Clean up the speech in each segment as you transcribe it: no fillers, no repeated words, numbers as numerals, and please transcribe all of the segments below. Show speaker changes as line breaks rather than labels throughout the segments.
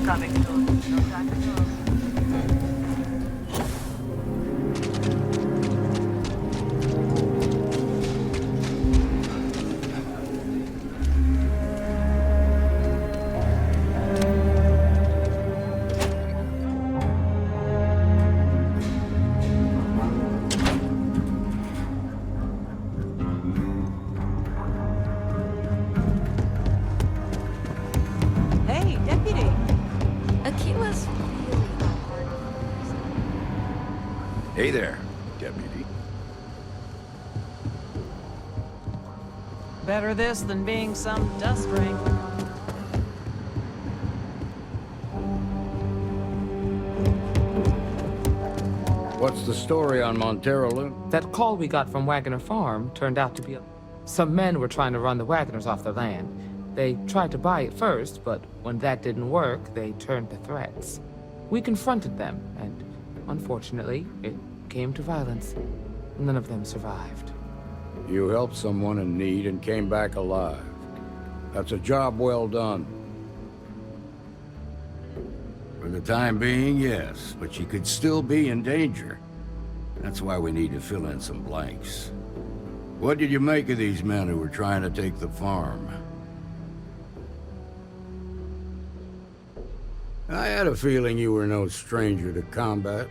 coming soon. No time to lose.
Hey, Deputy.
Akila's really hard.
Hey there, Deputy.
Better this than being some dust ring.
What's the story on Montero Loon?
That call we got from Wagoner Farm turned out to be some men were trying to run the Wagoners off their land. They tried to buy it first, but when that didn't work, they turned to threats. We confronted them, and unfortunately, it came to violence. None of them survived.
You helped someone in need and came back alive. That's a job well done. For the time being, yes, but you could still be in danger. That's why we need to fill in some blanks. What did you make of these men who were trying to take the farm? I had a feeling you were no stranger to combat.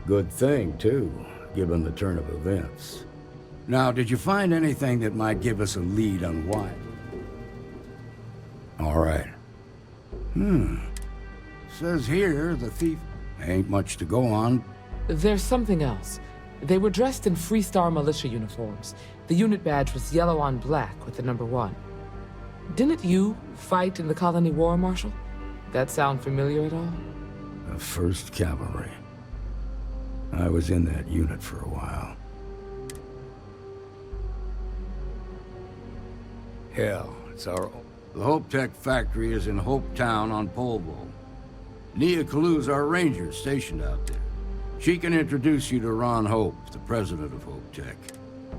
Good thing, too, given the turn of events. Now, did you find anything that might give us a lead on why? All right. Says here the thief ain't much to go on.
There's something else. They were dressed in Freestar militia uniforms. The unit badge was yellow on black with the number 1. Didn't you fight in the Colony War, Marshal? That sound familiar at all?
The 1st Cavalry. I was in that unit for a while. Hell, it's our... The Hope Tech factory is in Hope Town on Polvo. Nia Kalu's our ranger stationed out there. She can introduce you to Ron Hope, the president of Hope Tech.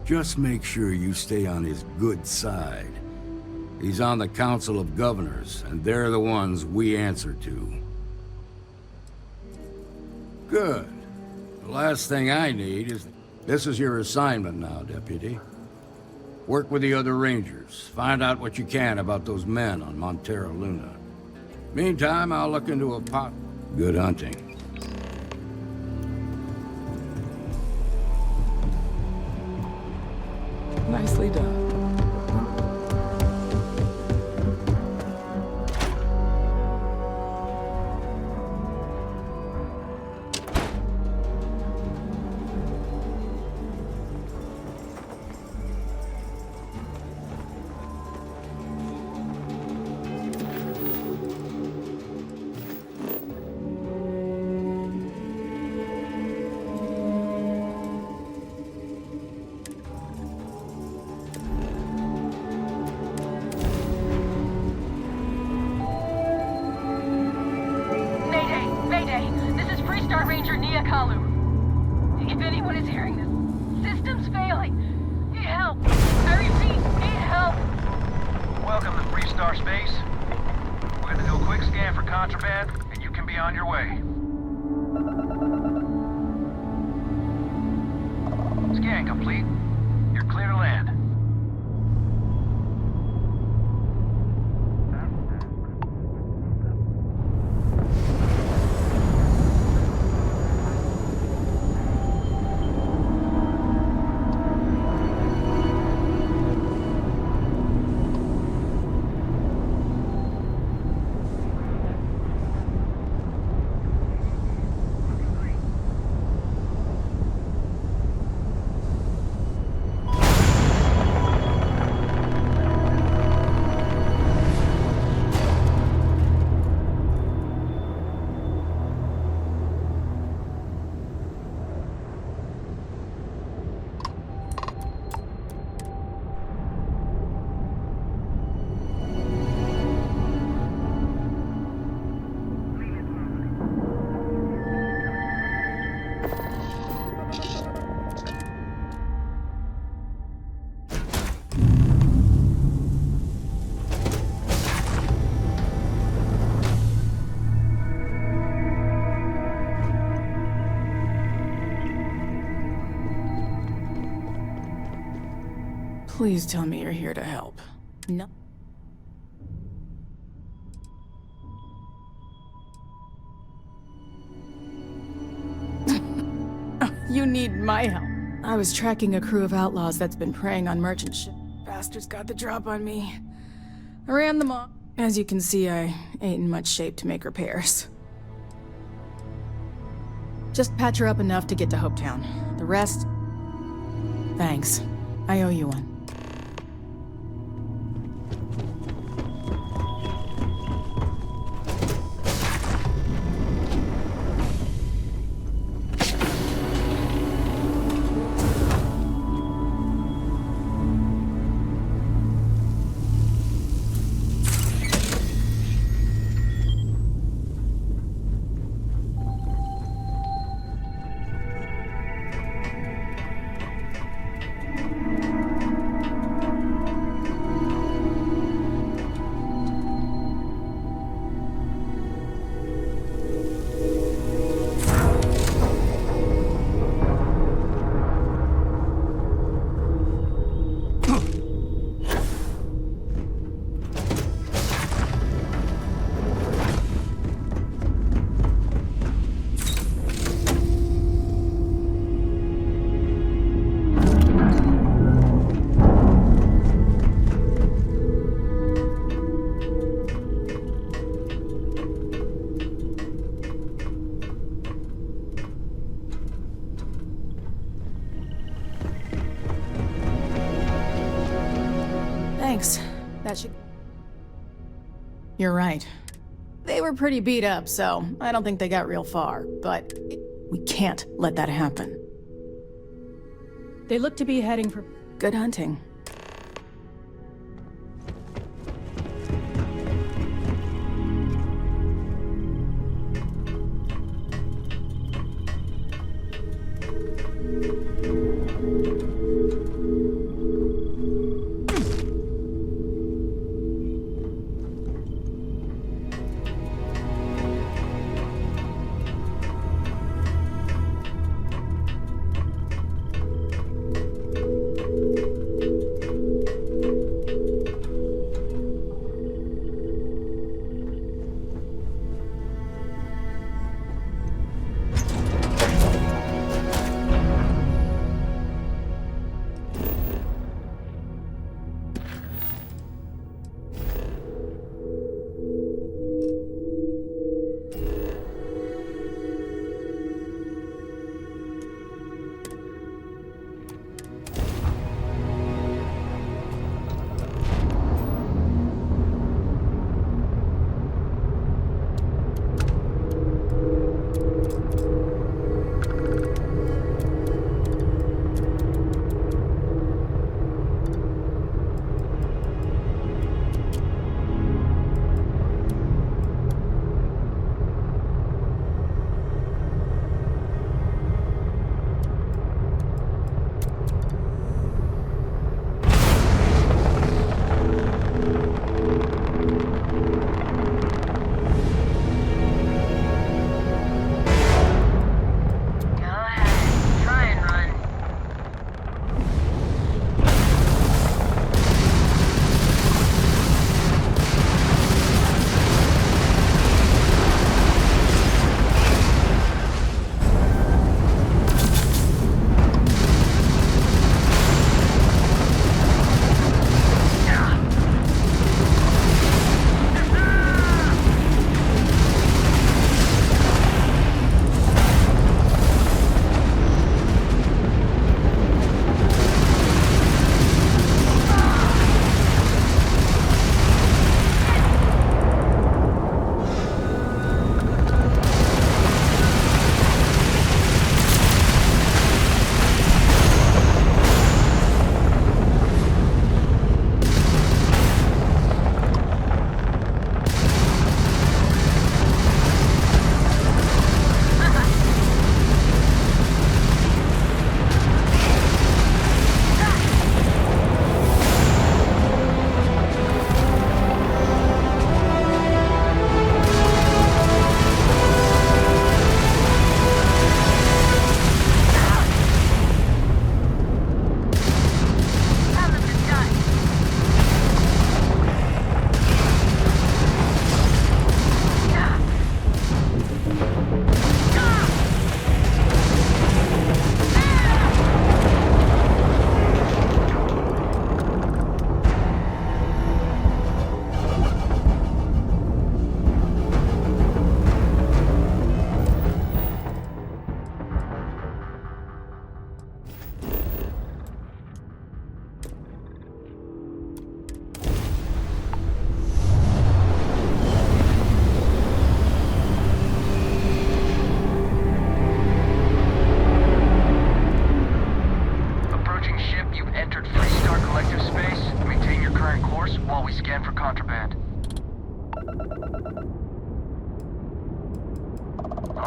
Just make sure you stay on his good side. He's on the Council of Governors, and they're the ones we answer to. Good. The last thing I need is... This is your assignment now, Deputy. Work with the other Rangers. Find out what you can about those men on Montero Luna. Meantime, I'll look into a pot. Good hunting.
Nicely done.
If anyone is hearing this, system's failing. Need help. I repeat, need help.
Welcome to Freestar Space. We're gonna do a quick scan for contraband, and you can be on your way. Scan complete. You're clear to land.
Please tell me you're here to help.
No.
You need my help. I was tracking a crew of outlaws that's been preying on merchant ships. Bastards got the drop on me. I ran them off. As you can see, I ain't in much shape to make repairs. Just patch her up enough to get to Hopetown. The rest... Thanks. I owe you one. Thanks. That should... You're right. They were pretty beat up, so I don't think they got real far, but we can't let that happen.
They look to be heading for...
Good hunting.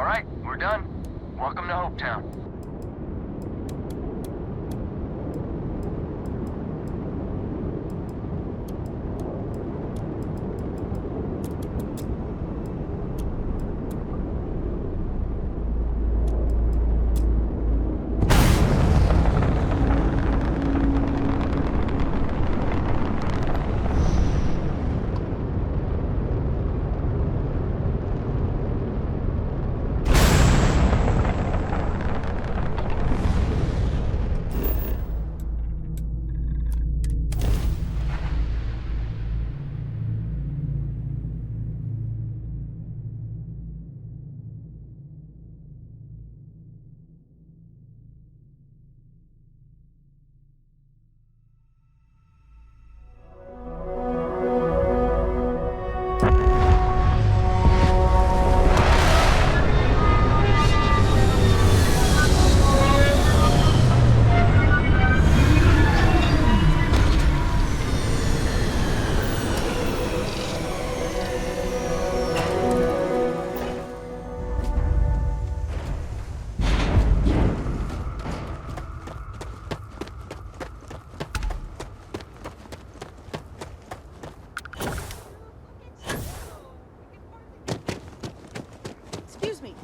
All right, we're done. Welcome to Hopetown.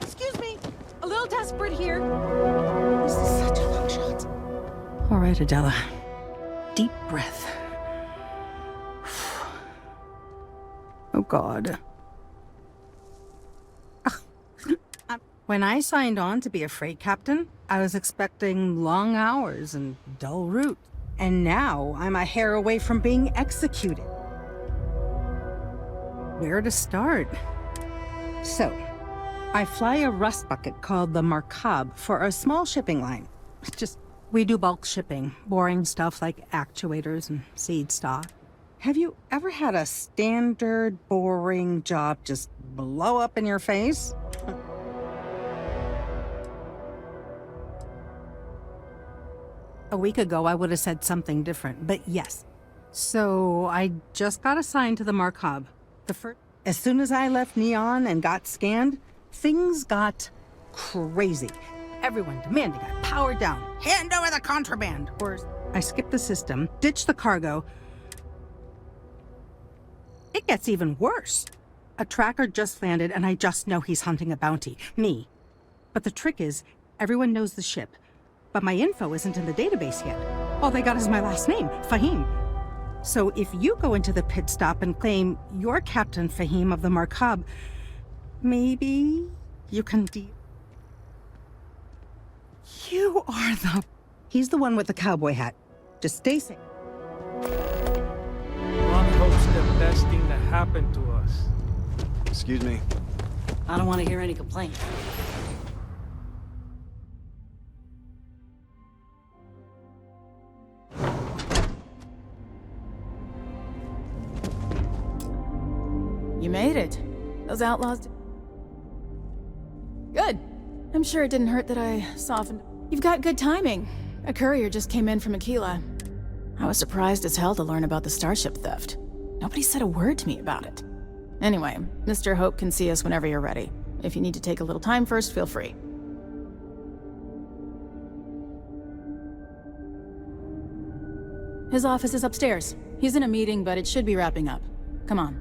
Excuse me. A little desperate here. This is such a long shot. All right, Adela. Deep breath. Oh, God. When I signed on to be a freight captain, I was expecting long hours and dull route. And now I'm a hair away from being executed. Where to start? So, I fly a rust bucket called the Markab for a small shipping line. We do bulk shipping, boring stuff like actuators and seed stock. Have you ever had a standard, boring job just blow up in your face? A week ago, I would have said something different, but yes. So I just got assigned to the Markab. As soon as I left Neon and got scanned, things got crazy. Everyone demanding I power down, hand over the contraband, or I skip the system, ditch the cargo. It gets even worse. A tracker just landed and I just know he's hunting a bounty, me. But the trick is, everyone knows the ship, but my info isn't in the database yet. All they got is my last name, Fahim. So if you go into the pit stop and claim you're Captain Fahim of the Markab, maybe you can You are the... He's the one with the cowboy hat. Just stay safe.
Ron hopes the best thing that happened to us.
Excuse me.
I don't want to hear any complaints.
You made it. Those outlaws... Good. I'm sure it didn't hurt that I softened... You've got good timing. A courier just came in from Aquila. I was surprised as hell to learn about the starship theft. Nobody said a word to me about it. Anyway, Mr. Hope can see us whenever you're ready. If you need to take a little time first, feel free. His office is upstairs. He's in a meeting, but it should be wrapping up. Come on.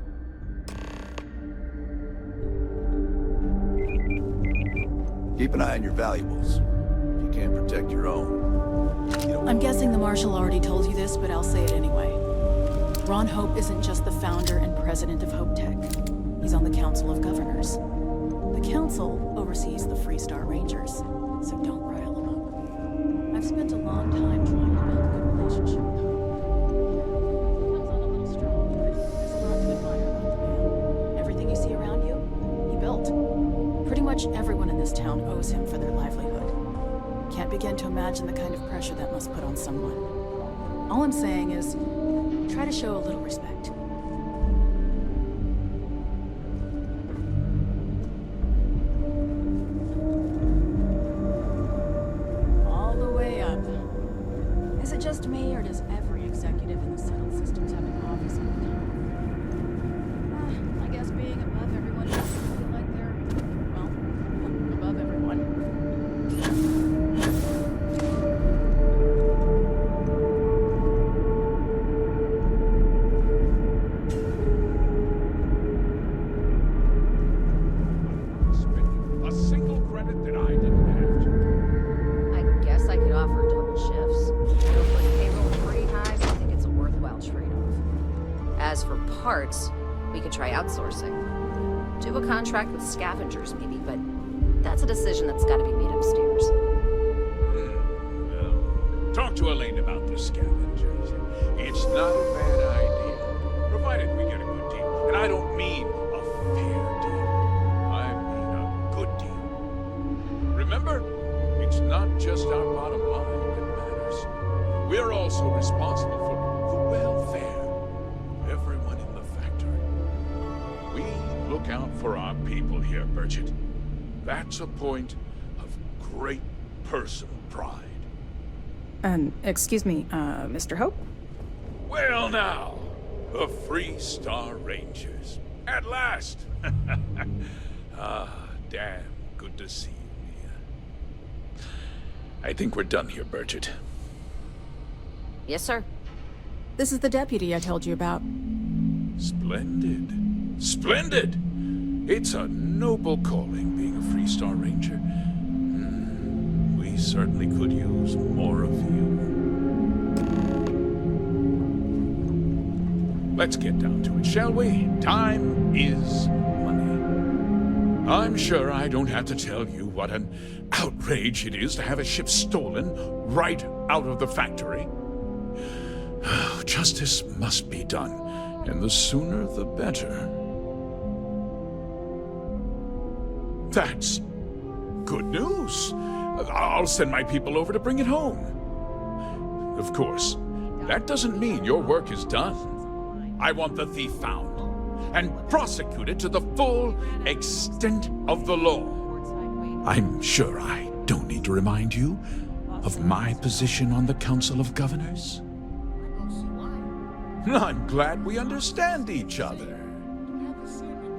Keep an eye on your valuables. If you can't protect your own, you don't...
I'm guessing the Marshal already told you this, but I'll say it anyway. Ron Hope isn't just the founder and president of Hope Tech. He's on the Council of Governors. The Council oversees the Freestar Rangers, so don't rile him up. I've spent a long time trying to build a good relationship with Hope. He comes on a little strong, but there's a lot to admire about the man. Everything you see around you, he built. Pretty much everyone in this town owes him for their livelihood. Can't begin to imagine the kind of pressure that must put on someone. All I'm saying is, try to show a little respect. All the way up. Is it just me, or does every executive in the settled systems have an office on the top? I guess being above everyone makes them feel like they're, well,
at it that I didn't have to.
I guess I could offer double shifts. It'll put payroll pretty high, but I think it's a worthwhile trade-off. As for parts, we could try outsourcing. Do a contract with scavengers, maybe, but that's a decision that's got to be made upstairs.
Talk to Elaine about the scavengers. It's not a bad idea, provided we get a good deal. And I don't mean a fair deal. I mean a good deal. Remember, it's not just our bottom line that matters. We're also responsible for the welfare of everyone in the factory. We look out for our people here, Bridget. That's a point of great personal pride.
Excuse me, Mr. Hope?
Well now, the Free Star Rangers. At last! Damn good to see you, Mia. I think we're done here, Bridget.
Yes, sir.
This is the deputy I told you about.
Splendid. Splendid! It's a noble calling, being a Free Star Ranger. We certainly could use more of you. Let's get down to it, shall we? Time is money. I'm sure I don't have to tell you what an outrage it is to have a ship stolen right out of the factory. Justice must be done, and the sooner the better. That's good news. I'll send my people over to bring it home. Of course, that doesn't mean your work is done. I want the thief found and prosecuted to the full extent of the law. I'm sure I don't need to remind you of my position on the Council of Governors. I'm glad we understand each other.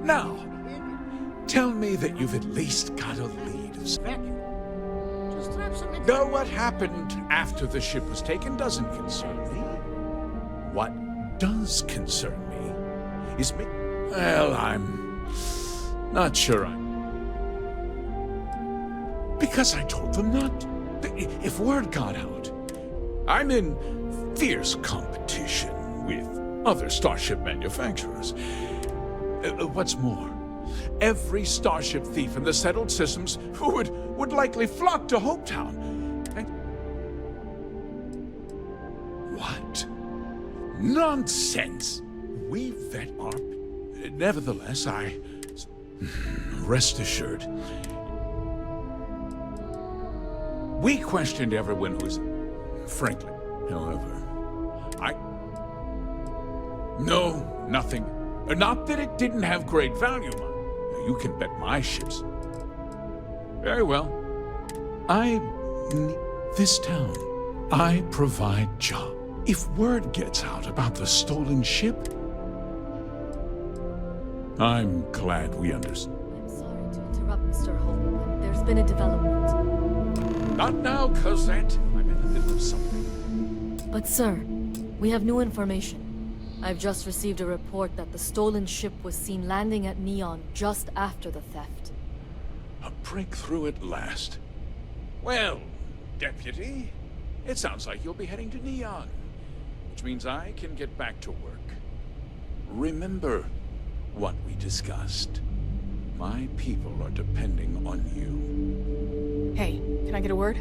Now, tell me that you've at least got a lead of some. Though what happened after the ship was taken doesn't concern me. What does concern me is me. Well, I'm not sure because I told them not. If word got out, I'm in fierce competition with other starship manufacturers. What's more, every starship thief in the settled systems would likely flock to Hopetown. What? Nonsense! We vet our... Nevertheless, rest assured. We questioned everyone who's... Frankly, however, No, nothing. Not that it didn't have great value. You can bet my ships. Very well. This town, I provide jobs. If word gets out about the stolen ship, I'm glad we understand.
I'm sorry to interrupt, Mr. Hope, but there's been a development.
Not now, Cosette. I'm in the middle of something.
But sir, we have new information. I've just received a report that the stolen ship was seen landing at Neon just after the theft.
A breakthrough at last. Well, Deputy, it sounds like you'll be heading to Neon, which means I can get back to work. Remember what we discussed. My people are depending on you.
Hey, can I get a word?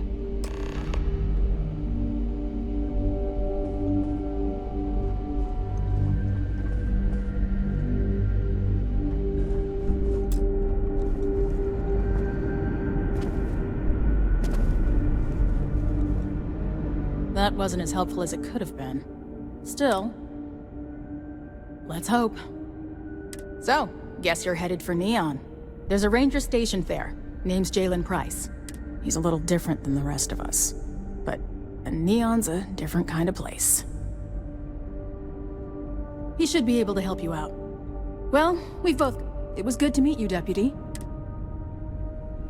That wasn't as helpful as it could have been. Still, let's hope. So, guess you're headed for Neon. There's a ranger stationed there. Name's Jalen Price. He's a little different than the rest of us. But Neon's a different kind of place. He should be able to help you out. Well, we've both... It was good to meet you, Deputy.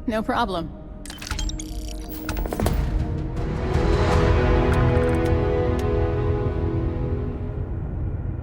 No problem.